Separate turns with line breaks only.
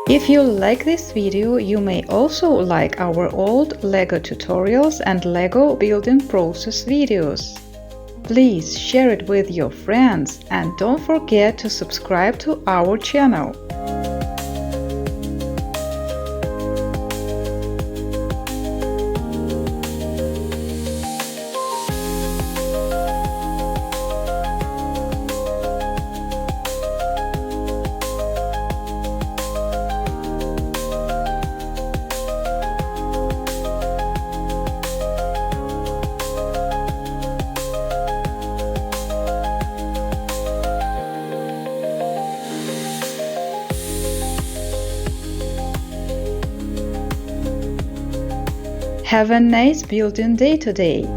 If you like this video, you may also like our old LEGO tutorials and LEGO building process videos. Please share it with your friends and don't forget to subscribe to our channel. Have a nice building day today!